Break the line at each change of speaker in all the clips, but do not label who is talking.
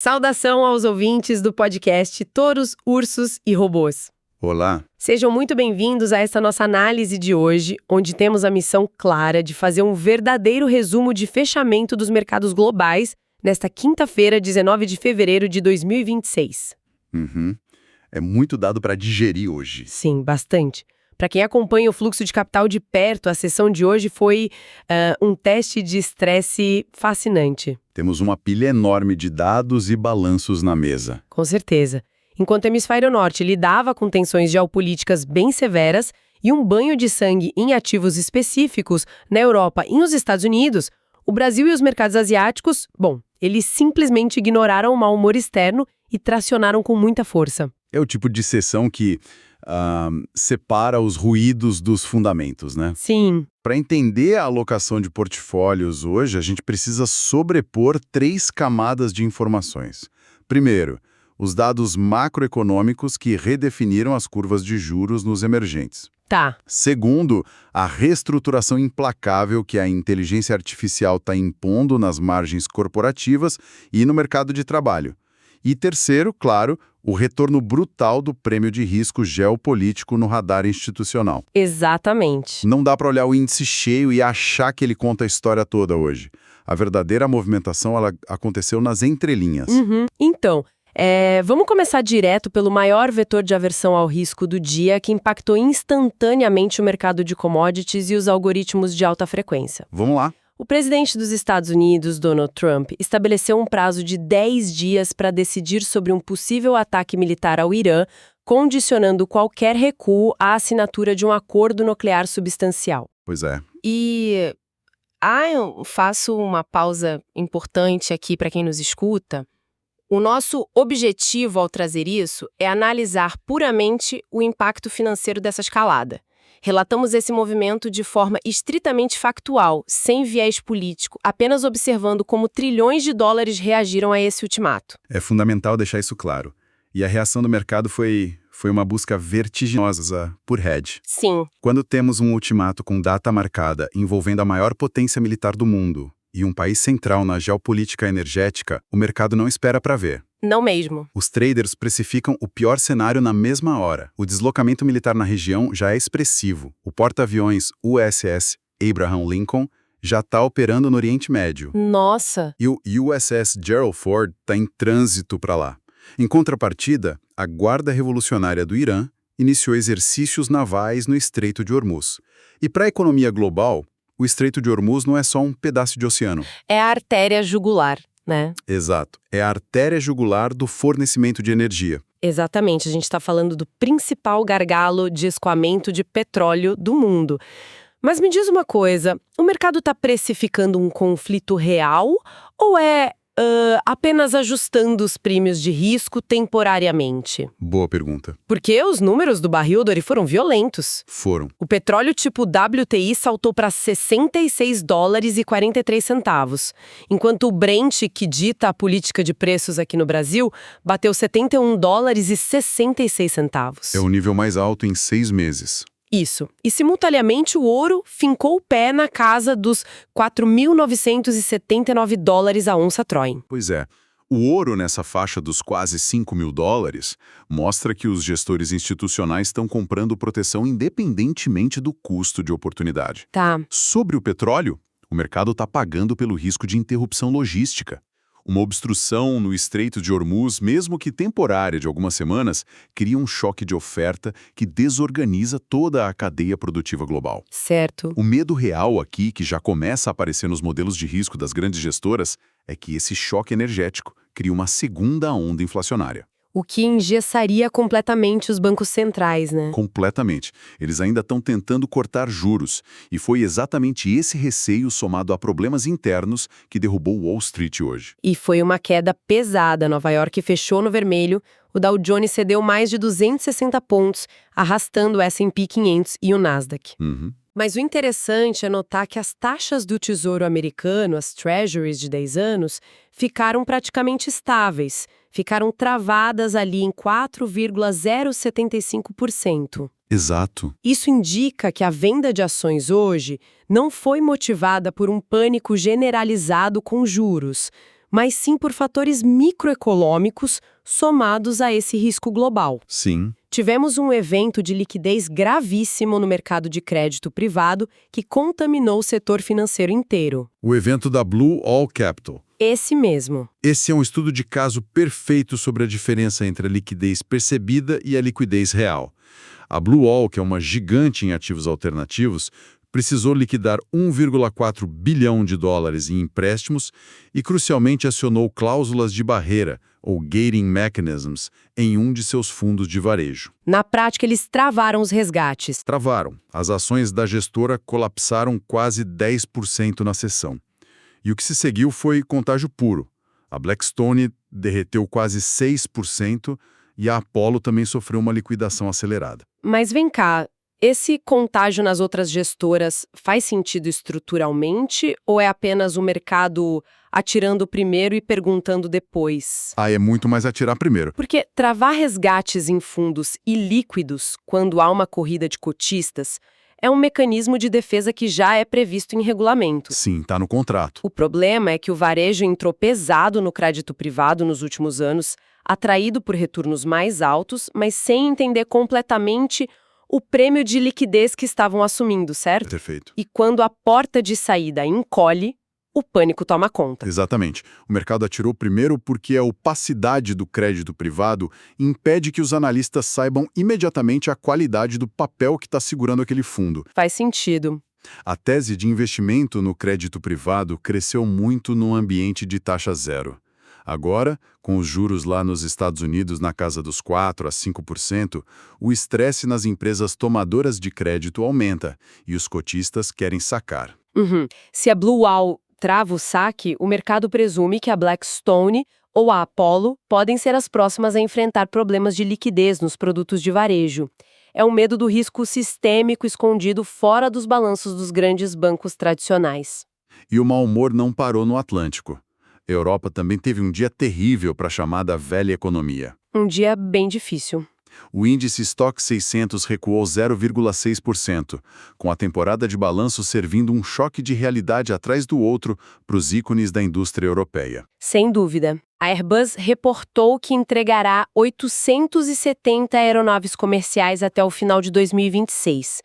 Saudação aos ouvintes do podcast Touros, Ursos e Robôs.
Olá.
Sejam muito bem-vindos a essa nossa análise de hoje, onde temos a missão clara de fazer um verdadeiro resumo de fechamento dos mercados globais nesta quinta-feira, 19 de fevereiro de 2026.
É muito dado para digerir hoje.
Sim, bastante. Para quem acompanha o fluxo de capital de perto, a sessão de hoje foi um teste de estresse fascinante.
Temos uma pilha enorme de dados e balanços na mesa.
Com certeza. Enquanto o hemisfério norte lidava com tensões geopolíticas bem severas e um banho de sangue em ativos específicos na Europa e nos Estados Unidos, o Brasil e os mercados asiáticos, eles simplesmente ignoraram o mau humor externo e tracionaram com muita força.
É o tipo de sessão que separa os ruídos dos fundamentos, né?
Sim.
Para entender a alocação de portfólios hoje, a gente precisa sobrepor 3 camadas de informações. Primeiro, os dados macroeconômicos que redefiniram as curvas de juros nos emergentes.
Tá.
Segundo, a reestruturação implacável que a inteligência artificial está impondo nas margens corporativas e no mercado de trabalho. E terceiro, claro, o retorno brutal do prêmio de risco geopolítico no radar institucional.
Exatamente.
Não dá para olhar o índice cheio e achar que ele conta a história toda hoje. A verdadeira movimentação ela aconteceu nas entrelinhas.
Então, vamos começar direto pelo maior vetor de aversão ao risco do dia que impactou instantaneamente o mercado de commodities e os algoritmos de alta frequência.
Vamos lá.
O presidente dos Estados Unidos, Donald Trump, estabeleceu um prazo de 10 dias para decidir sobre um possível ataque militar ao Irã, condicionando qualquer recuo à assinatura de um acordo nuclear substancial.
Pois é.
E eu faço uma pausa importante aqui para quem nos escuta. O nosso objetivo ao trazer isso é analisar puramente o impacto financeiro dessa escalada. Relatamos esse movimento de forma estritamente factual, sem viés político, apenas observando como trilhões de dólares reagiram a esse ultimato.
É fundamental deixar isso claro. E a reação do mercado foi uma busca vertiginosa por hedge.
Sim.
Quando temos um ultimato com data marcada envolvendo a maior potência militar do mundo e um país central na geopolítica energética, o mercado não espera para ver.
Não mesmo.
Os traders precificam o pior cenário na mesma hora. O deslocamento militar na região já é expressivo. O porta-aviões USS Abraham Lincoln já está operando no Oriente Médio.
Nossa!
E o USS Gerald Ford está em trânsito para lá. Em contrapartida, a Guarda Revolucionária do Irã iniciou exercícios navais no Estreito de Hormuz. E para a economia global, o Estreito de Hormuz não é só um pedaço de oceano.
É a artéria jugular, né?
Exato. É a artéria jugular do fornecimento de energia.
Exatamente. A gente está falando do principal gargalo de escoamento de petróleo do mundo. Mas me diz uma coisa, o mercado está precificando um conflito real ou é apenas ajustando os prêmios de risco temporariamente?
Boa pergunta.
Porque os números do barril do ouro foram violentos.
Foram.
O petróleo tipo WTI saltou para $66,43, enquanto o Brent, que dita a política de preços aqui no Brasil, bateu $71,66.
É o nível mais alto em 6 meses.
Isso. E, simultaneamente, o ouro fincou o pé na casa dos $4.979 a onça Troy.
Pois é. O ouro nessa faixa dos quase $5.000 mostra que os gestores institucionais estão comprando proteção independentemente do custo de oportunidade.
Tá.
Sobre o petróleo, o mercado está pagando pelo risco de interrupção logística. Uma obstrução no Estreito de Hormuz, mesmo que temporária de algumas semanas, cria um choque de oferta que desorganiza toda a cadeia produtiva global.
Certo.
O medo real aqui, que já começa a aparecer nos modelos de risco das grandes gestoras, é que esse choque energético crie uma segunda onda inflacionária.
O que engessaria completamente os bancos centrais, né?
Completamente. Eles ainda estão tentando cortar juros. E foi exatamente esse receio somado a problemas internos que derrubou Wall Street hoje.
E foi uma queda pesada. Nova York fechou no vermelho. O Dow Jones cedeu mais de 260 pontos, arrastando o S&P 500 e o Nasdaq. Mas o interessante é notar que as taxas do Tesouro americano, as Treasuries de 10 anos, ficaram praticamente estáveis. Ficaram travadas ali em 4,075%.
Exato.
Isso indica que a venda de ações hoje não foi motivada por um pânico generalizado com juros, mas sim por fatores microeconômicos somados a esse risco global.
Sim.
Tivemos um evento de liquidez gravíssimo no mercado de crédito privado que contaminou o setor financeiro inteiro.
O evento da Blue Owl Capital.
Esse mesmo.
Esse é um estudo de caso perfeito sobre a diferença entre a liquidez percebida e a liquidez real. A Blue Owl, que é uma gigante em ativos alternativos, precisou liquidar 1,4 bilhão de dólares em empréstimos e, crucialmente, acionou cláusulas de barreira, ou gating mechanisms, em um de seus fundos de varejo.
Na prática, eles travaram os resgates.
Travaram. As ações da gestora colapsaram quase 10% na sessão. E o que se seguiu foi contágio puro. A Blackstone derreteu quase 6% e a Apollo também sofreu uma liquidação acelerada.
Mas vem cá, esse contágio nas outras gestoras faz sentido estruturalmente ou é apenas o mercado atirando primeiro e perguntando depois?
É muito mais atirar primeiro.
Porque travar resgates em fundos ilíquidos quando há uma corrida de cotistas é um mecanismo de defesa que já é previsto em regulamento.
Sim, está no contrato.
O problema é que o varejo entrou pesado no crédito privado nos últimos anos, atraído por retornos mais altos, mas sem entender completamente o prêmio de liquidez que estavam assumindo, certo?
Perfeito.
E quando a porta de saída encolhe, o pânico toma conta.
Exatamente. O mercado atirou primeiro porque a opacidade do crédito privado impede que os analistas saibam imediatamente a qualidade do papel que está segurando aquele fundo.
Faz sentido.
A tese de investimento no crédito privado cresceu muito no ambiente de taxa zero. Agora, com os juros lá nos Estados Unidos na casa dos 4% a 5%, o estresse nas empresas tomadoras de crédito aumenta e os cotistas querem sacar.
Se a Blue Owl trava o saque, o mercado presume que a Blackstone ou a Apollo podem ser as próximas a enfrentar problemas de liquidez nos produtos de varejo. É um medo do risco sistêmico escondido fora dos balanços dos grandes bancos tradicionais.
E o mau humor não parou no Atlântico. A Europa também teve um dia terrível para a chamada velha economia.
Um dia bem difícil.
O índice Stoxx 600 recuou 0,6%, com a temporada de balanço servindo um choque de realidade atrás do outro para os ícones da indústria europeia.
Sem dúvida. A Airbus reportou que entregará 870 aeronaves comerciais até o final de 2026.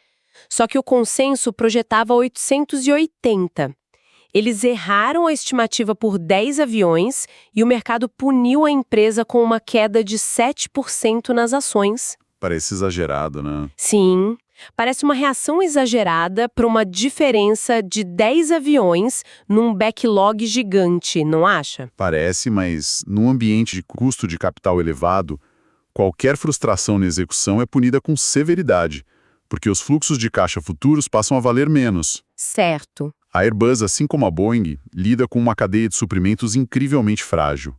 Só que o consenso projetava 880. Eles erraram a estimativa por 10 aviões e o mercado puniu a empresa com uma queda de 7% nas ações.
Parece exagerado, né?
Sim, parece uma reação exagerada para uma diferença de 10 aviões num backlog gigante, não acha?
Parece, mas num ambiente de custo de capital elevado, qualquer frustração na execução é punida com severidade, porque os fluxos de caixa futuros passam a valer menos.
Certo.
A Airbus, assim como a Boeing, lida com uma cadeia de suprimentos incrivelmente frágil.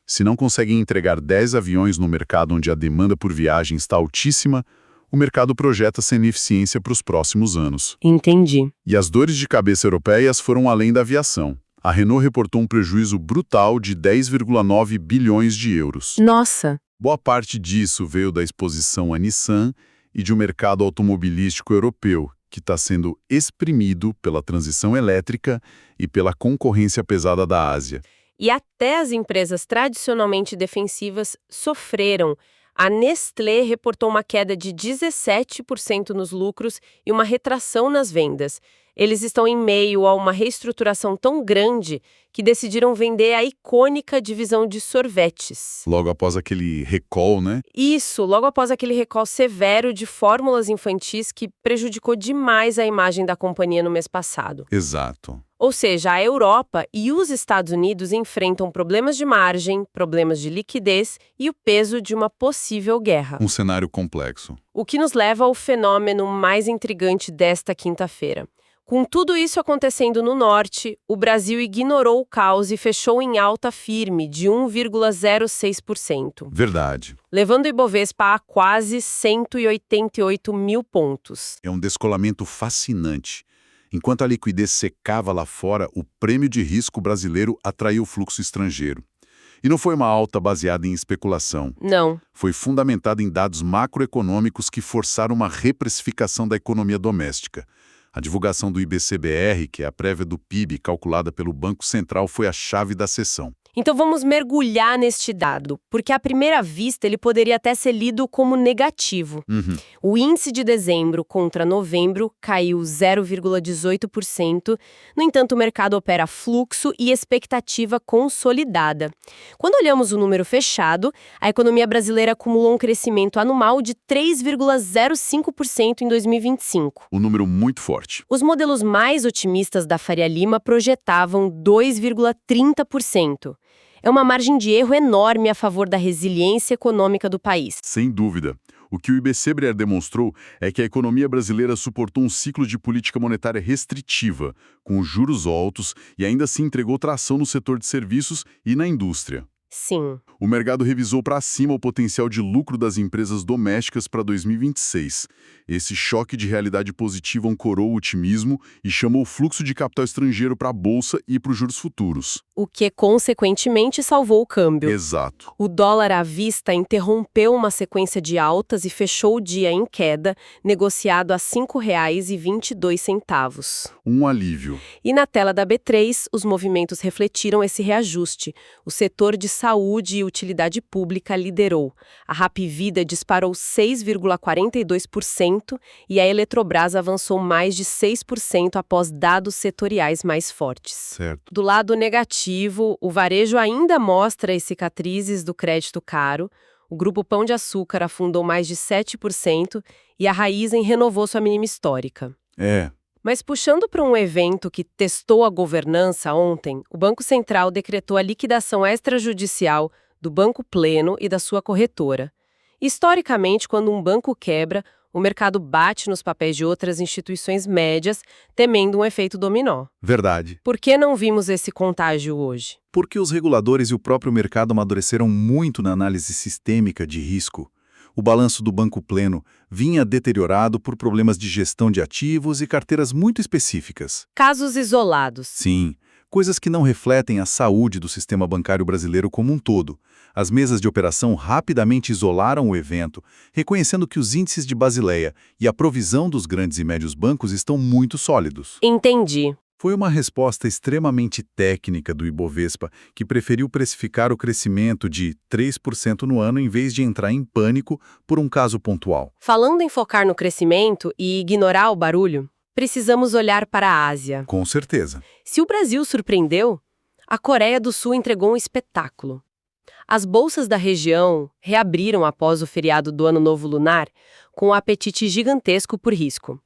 Se não conseguem entregar 10 aviões no mercado onde a demanda por viagem está altíssima, o mercado projeta sem ineficiência para os próximos anos.
Entendi.
E as dores de cabeça europeias foram além da aviação. A Renault reportou um prejuízo brutal de 10,9 bilhões de euros.
Nossa!
Boa parte disso veio da exposição à Nissan e de um mercado automobilístico europeu, que está sendo exprimido pela transição elétrica e pela concorrência pesada da Ásia.
E até as empresas tradicionalmente defensivas sofreram. A Nestlé reportou uma queda de 17% nos lucros e uma retração nas vendas. Eles estão em meio a uma reestruturação tão grande que decidiram vender a icônica divisão de sorvetes.
Logo após aquele recall, né?
Isso, logo após aquele recall severo de fórmulas infantis que prejudicou demais a imagem da companhia no mês passado.
Exato.
Ou seja, a Europa e os Estados Unidos enfrentam problemas de margem, problemas de liquidez e o peso de uma possível guerra.
Um cenário complexo.
O que nos leva ao fenômeno mais intrigante desta quinta-feira. Com tudo isso acontecendo no norte, o Brasil ignorou o caos e fechou em alta firme de 1,06%.
Verdade.
Levando o Ibovespa a quase 188 mil pontos.
É um descolamento fascinante. Enquanto a liquidez secava lá fora, o prêmio de risco brasileiro atraiu fluxo estrangeiro. E não foi uma alta baseada em especulação.
Não.
Foi fundamentada em dados macroeconômicos que forçaram uma reprecificação da economia doméstica. A divulgação do IBCBR, que é a prévia do PIB calculada pelo Banco Central, foi a chave da sessão.
Então vamos mergulhar neste dado, porque à primeira vista ele poderia até ser lido como negativo. O índice de dezembro contra novembro caiu 0,18%, no entanto o mercado opera fluxo e expectativa consolidada. Quando olhamos o número fechado, a economia brasileira acumulou um crescimento anual de 3,05% em 2025.
Um número muito forte.
Os modelos mais otimistas da Faria Lima projetavam 2,30%. É uma margem de erro enorme a favor da resiliência econômica do país.
Sem dúvida. O que o IBC-BRE demonstrou é que a economia brasileira suportou um ciclo de política monetária restritiva, com juros altos, e ainda assim entregou tração no setor de serviços e na indústria.
Sim.
O mercado revisou para cima o potencial de lucro das empresas domésticas para 2026. Esse choque de realidade positiva ancorou o otimismo e chamou o fluxo de capital estrangeiro para a bolsa e para os juros futuros.
O que, consequentemente, salvou o câmbio.
Exato.
O dólar à vista interrompeu uma sequência de altas e fechou o dia em queda, negociado a R$ 5,22.
Um alívio.
E na tela da B3, os movimentos refletiram esse reajuste. O setor de saúde e utilidade pública liderou. A Hapvida disparou 6,42% e a Eletrobras avançou mais de 6% após dados setoriais mais fortes.
Certo.
Do lado negativo, o varejo ainda mostra as cicatrizes do crédito caro. O grupo Pão de Açúcar afundou mais de 7% e a Raízen renovou sua mínima histórica. Mas puxando para um evento que testou a governança ontem, o Banco Central decretou a liquidação extrajudicial do Banco Pleno e da sua corretora. Historicamente, quando um banco quebra, o mercado bate nos papéis de outras instituições médias, temendo um efeito dominó.
Verdade.
Por que não vimos esse contágio hoje?
Porque os reguladores e o próprio mercado amadureceram muito na análise sistêmica de risco. O balanço do Banco Pleno vinha deteriorado por problemas de gestão de ativos e carteiras muito específicas.
Casos isolados.
Sim, coisas que não refletem a saúde do sistema bancário brasileiro como um todo. As mesas de operação rapidamente isolaram o evento, reconhecendo que os índices de Basileia e a provisão dos grandes e médios bancos estão muito sólidos.
Entendi.
Foi uma resposta extremamente técnica do Ibovespa, que preferiu precificar o crescimento de 3% no ano em vez de entrar em pânico por um caso pontual.
Falando em focar no crescimento e ignorar o barulho, precisamos olhar para a Ásia.
Com certeza.
Se o Brasil surpreendeu, a Coreia do Sul entregou um espetáculo. As bolsas da região reabriram após o feriado do Ano Novo Lunar, com um apetite gigantesco por risco.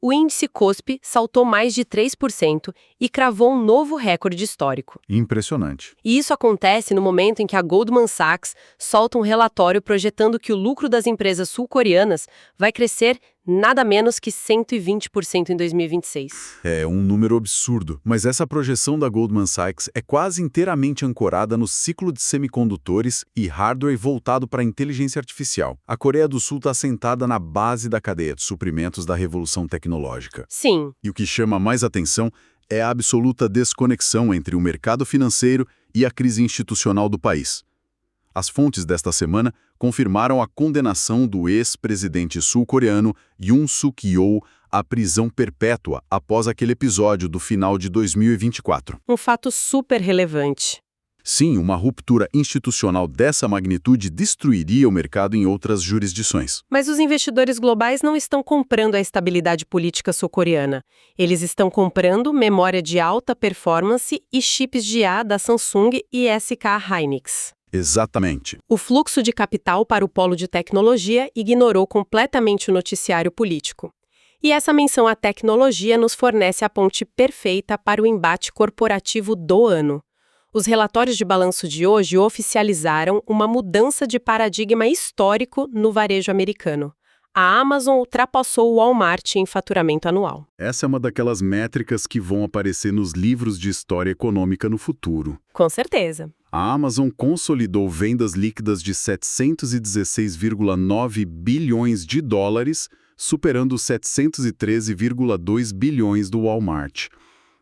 O índice KOSPI saltou mais de 3% e cravou um novo recorde histórico.
Impressionante.
E isso acontece no momento em que a Goldman Sachs solta um relatório projetando que o lucro das empresas sul-coreanas vai crescer nada menos que 120% em 2026.
É um número absurdo, mas essa projeção da Goldman Sachs é quase inteiramente ancorada no ciclo de semicondutores e hardware voltado para a inteligência artificial. A Coreia do Sul está sentada na base da cadeia de suprimentos da revolução tecnológica.
Sim.
E o que chama mais atenção é a absoluta desconexão entre o mercado financeiro e a crise institucional do país. As fontes desta semana confirmaram a condenação do ex-presidente sul-coreano Yoon Suk-yeol à prisão perpétua após aquele episódio do final de 2024.
Um fato super relevante.
Sim, uma ruptura institucional dessa magnitude destruiria o mercado em outras jurisdições.
Mas os investidores globais não estão comprando a estabilidade política sul-coreana. Eles estão comprando memória de alta performance e chips de IA da Samsung e SK Hynix.
Exatamente.
O fluxo de capital para o polo de tecnologia ignorou completamente o noticiário político. E essa menção à tecnologia nos fornece a ponte perfeita para o embate corporativo do ano. Os relatórios de balanço de hoje oficializaram uma mudança de paradigma histórico no varejo americano. A Amazon ultrapassou o Walmart em faturamento anual.
Essa é uma daquelas métricas que vão aparecer nos livros de história econômica no futuro.
Com certeza.
A Amazon consolidou vendas líquidas de 716,9 bilhões de dólares, superando os 713,2 bilhões do Walmart.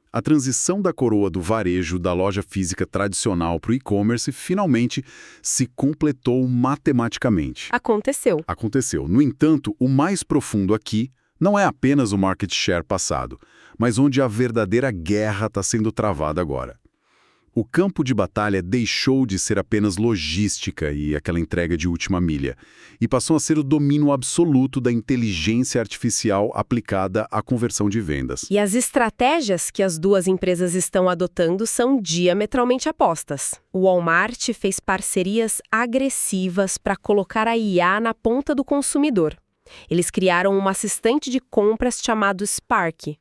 A transição da coroa do varejo da loja física tradicional para o e-commerce finalmente se completou matematicamente.
Aconteceu.
No entanto, o mais profundo aqui não é apenas o market share passado, mas onde a verdadeira guerra está sendo travada agora. O campo de batalha deixou de ser apenas logística e aquela entrega de última milha, e passou a ser o domínio absoluto da inteligência artificial aplicada à conversão de vendas.
E as estratégias que as duas empresas estão adotando são diametralmente opostas. O Walmart fez parcerias agressivas para colocar a IA na ponta do consumidor. Eles criaram um assistente de compras chamado Spark.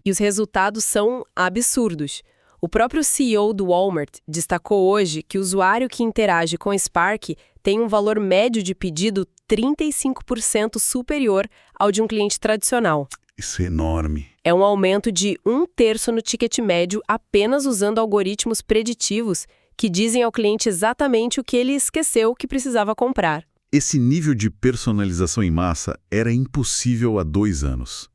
E os resultados são absurdos. O próprio CEO do Walmart destacou hoje que o usuário que interage com Spark tem um valor médio de pedido 35% superior ao de um cliente tradicional.
Isso é enorme.
É um aumento de 1/3 no ticket médio apenas usando algoritmos preditivos que dizem ao cliente exatamente o que ele esqueceu que precisava comprar.
Esse nível de personalização em massa era impossível há 2 anos.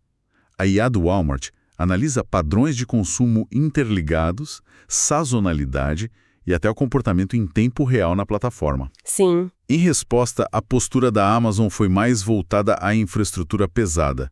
A IA do Walmart analisa padrões de consumo interligados, sazonalidade e até o comportamento em tempo real na plataforma.
Sim.
Em resposta, a postura da Amazon foi mais voltada à infraestrutura pesada.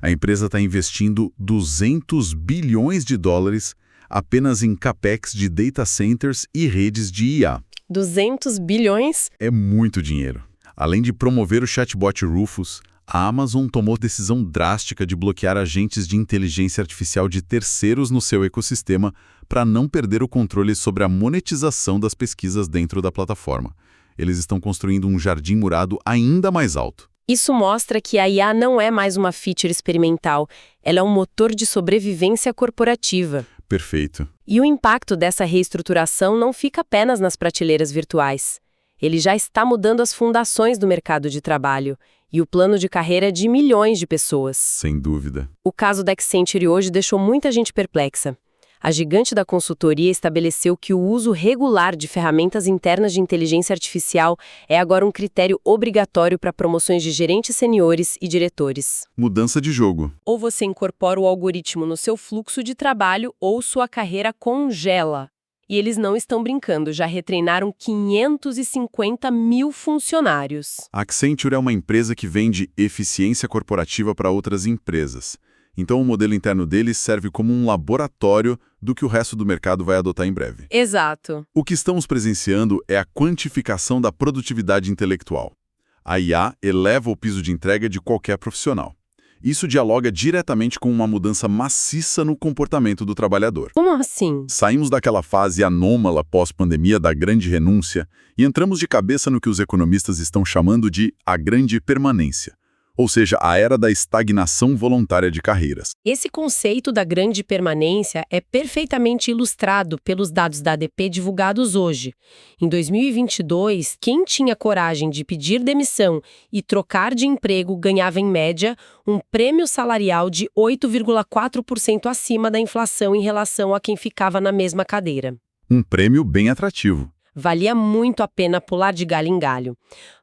A empresa está investindo 200 bilhões de dólares apenas em capex de data centers e redes de IA.
200 bilhões?
É muito dinheiro. Além de promover o chatbot Rufus, a Amazon tomou decisão drástica de bloquear agentes de inteligência artificial de terceiros no seu ecossistema para não perder o controle sobre a monetização das pesquisas dentro da plataforma. Eles estão construindo um jardim murado ainda mais alto.
Isso mostra que a IA não é mais uma feature experimental, ela é um motor de sobrevivência corporativa.
Perfeito.
E o impacto dessa reestruturação não fica apenas nas prateleiras virtuais. Ele já está mudando as fundações do mercado de trabalho e o plano de carreira de milhões de pessoas.
Sem dúvida.
O caso da Accenture hoje deixou muita gente perplexa. A gigante da consultoria estabeleceu que o uso regular de ferramentas internas de inteligência artificial é agora um critério obrigatório para promoções de gerentes seniores e diretores.
Mudança de jogo.
Ou você incorpora o algoritmo no seu fluxo de trabalho ou sua carreira congela. E eles não estão brincando, já retreinaram 550 mil funcionários.
A Accenture é uma empresa que vende eficiência corporativa para outras empresas. Então o modelo interno deles serve como um laboratório do que o resto do mercado vai adotar em breve.
Exato.
O que estamos presenciando é a quantificação da produtividade intelectual. A IA eleva o piso de entrega de qualquer profissional. Isso dialoga diretamente com uma mudança maciça no comportamento do trabalhador.
Como assim?
Saímos daquela fase anômala pós-pandemia da grande renúncia e entramos de cabeça no que os economistas estão chamando de a grande permanência, ou seja, a era da estagnação voluntária de carreiras.
Esse conceito da grande permanência é perfeitamente ilustrado pelos dados da ADP divulgados hoje. Em 2022, quem tinha coragem de pedir demissão e trocar de emprego ganhava, em média, um prêmio salarial de 8,4% acima da inflação em relação a quem ficava na mesma cadeira.
Um prêmio bem atrativo.
Valia muito a pena pular de galho em galho.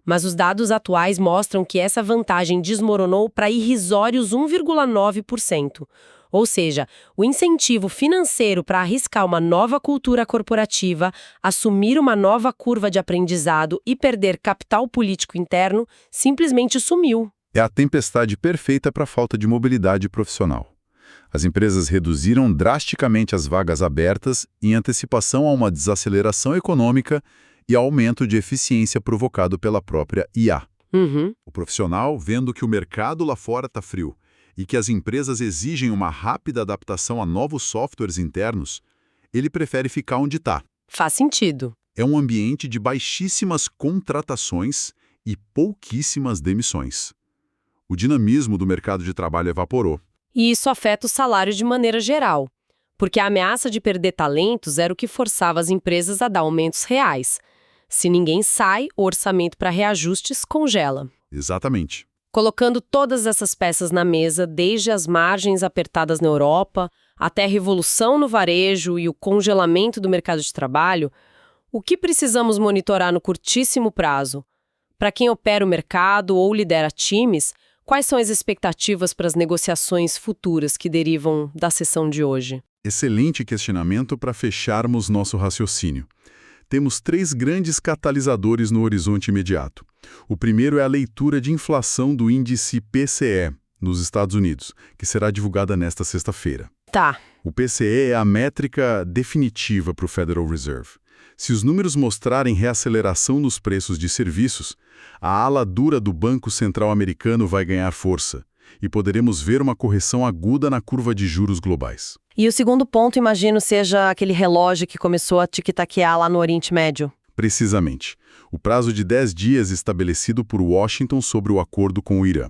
Mas os dados atuais mostram que essa vantagem desmoronou para irrisórios 1,9%. Ou seja, o incentivo financeiro para arriscar uma nova cultura corporativa, assumir uma nova curva de aprendizado e perder capital político interno simplesmente sumiu.
É a tempestade perfeita para a falta de mobilidade profissional. As empresas reduziram drasticamente as vagas abertas em antecipação a uma desaceleração econômica e aumento de eficiência provocado pela própria IA. O profissional, vendo que o mercado lá fora está frio e que as empresas exigem uma rápida adaptação a novos softwares internos, ele prefere ficar onde está.
Faz sentido.
É um ambiente de baixíssimas contratações e pouquíssimas demissões. O dinamismo do mercado de trabalho evaporou.
E isso afeta o salário de maneira geral, porque a ameaça de perder talentos era o que forçava as empresas a dar aumentos reais. Se ninguém sai, o orçamento para reajustes congela.
Exatamente.
Colocando todas essas peças na mesa, desde as margens apertadas na Europa, até a revolução no varejo e o congelamento do mercado de trabalho, o que precisamos monitorar no curtíssimo prazo? Para quem opera o mercado ou lidera times, quais são as expectativas para as negociações futuras que derivam da sessão de hoje?
Excelente questionamento para fecharmos nosso raciocínio. Temos 3 grandes catalisadores no horizonte imediato. O primeiro é a leitura de inflação do índice PCE, nos Estados Unidos, que será divulgada nesta sexta-feira.
Tá.
O PCE é a métrica definitiva para o Federal Reserve. Se os números mostrarem reaceleração nos preços de serviços, a ala dura do Banco Central americano vai ganhar força e poderemos ver uma correção aguda na curva de juros globais.
E o segundo ponto, imagino, seja aquele relógio que começou a tic-taquear lá no Oriente Médio.
Precisamente. O prazo de 10 dias estabelecido por Washington sobre o acordo com o Irã.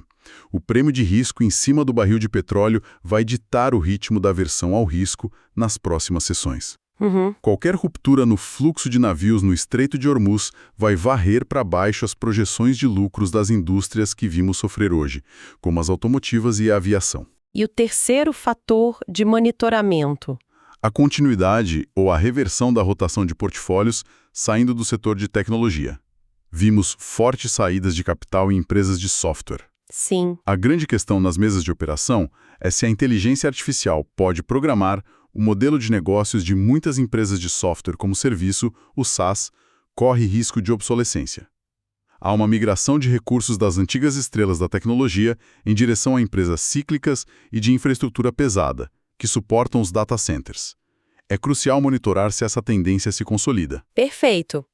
O prêmio de risco em cima do barril de petróleo vai ditar o ritmo da aversão ao risco nas próximas sessões. Qualquer ruptura no fluxo de navios no Estreito de Hormuz vai varrer para baixo as projeções de lucros das indústrias que vimos sofrer hoje, como as automotivas e a aviação.
E o terceiro fator de monitoramento?
A continuidade ou a reversão da rotação de portfólios saindo do setor de tecnologia. Vimos fortes saídas de capital em empresas de software.
Sim.
A grande questão nas mesas de operação é se a inteligência artificial pode programar o modelo de negócios de muitas empresas de software como serviço, o SaaS, corre risco de obsolescência. Há uma migração de recursos das antigas estrelas da tecnologia em direção a empresas cíclicas e de infraestrutura pesada, que suportam os data centers. É crucial monitorar se essa tendência se consolida.
Perfeito.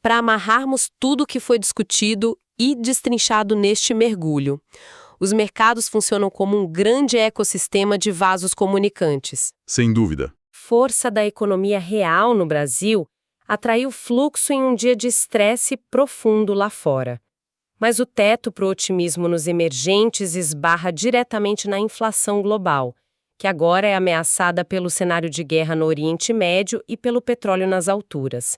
Para amarrarmos tudo o que foi discutido e destrinchado neste mergulho, os mercados funcionam como um grande ecossistema de vasos comunicantes.
Sem dúvida.
Força da economia real no Brasil atraiu fluxo em um dia de estresse profundo lá fora. Mas o teto para o otimismo nos emergentes esbarra diretamente na inflação global, que agora é ameaçada pelo cenário de guerra no Oriente Médio e pelo petróleo nas alturas.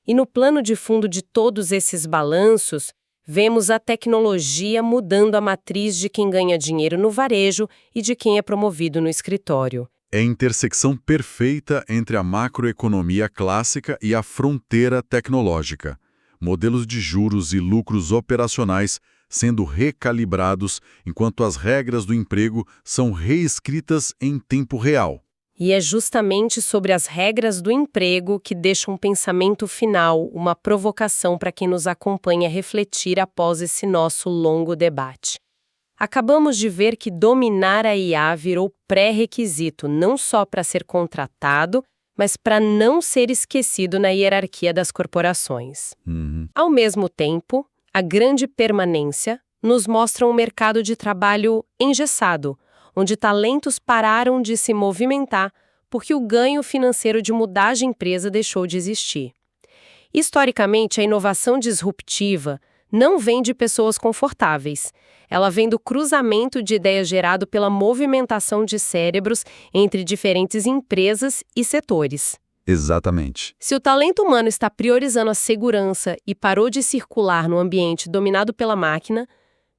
E no plano de fundo de todos esses balanços, vemos a tecnologia mudando a matriz de quem ganha dinheiro no varejo e de quem é promovido no escritório.
É a intersecção perfeita entre a macroeconomia clássica e a fronteira tecnológica. Modelos de juros e lucros operacionais sendo recalibrados enquanto as regras do emprego são reescritas em tempo real.
E é justamente sobre as regras do emprego que deixa um pensamento final, uma provocação para quem nos acompanha refletir após esse nosso longo debate. Acabamos de ver que dominar a IA virou pré-requisito não só para ser contratado, mas para não ser esquecido na hierarquia das corporações. Ao mesmo tempo, a grande permanência nos mostra um mercado de trabalho engessado, onde talentos pararam de se movimentar porque o ganho financeiro de mudar de empresa deixou de existir. Historicamente, a inovação disruptiva não vem de pessoas confortáveis. Ela vem do cruzamento de ideias gerado pela movimentação de cérebros entre diferentes empresas e setores.
Exatamente.
Se o talento humano está priorizando a segurança e parou de circular no ambiente dominado pela máquina,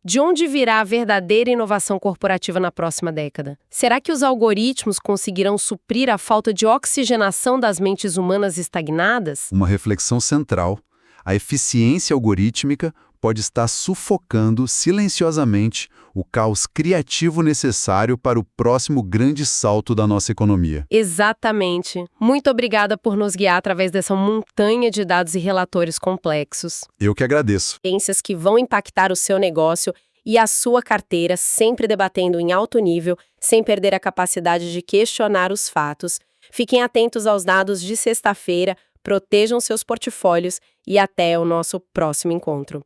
de onde virá a verdadeira inovação corporativa na próxima década? Será que os algoritmos conseguirão suprir a falta de oxigenação das mentes humanas estagnadas?
Uma reflexão central. A eficiência algorítmica pode estar sufocando silenciosamente o caos criativo necessário para o próximo grande salto da nossa economia.
Exatamente. Muito obrigada por nos guiar através dessa montanha de dados e relatórios complexos.
Eu que agradeço.
Tendências que vão impactar o seu negócio e a sua carteira, sempre debatendo em alto nível, sem perder a capacidade de questionar os fatos. Fiquem atentos aos dados de sexta-feira, protejam seus portfólios e até o nosso próximo encontro.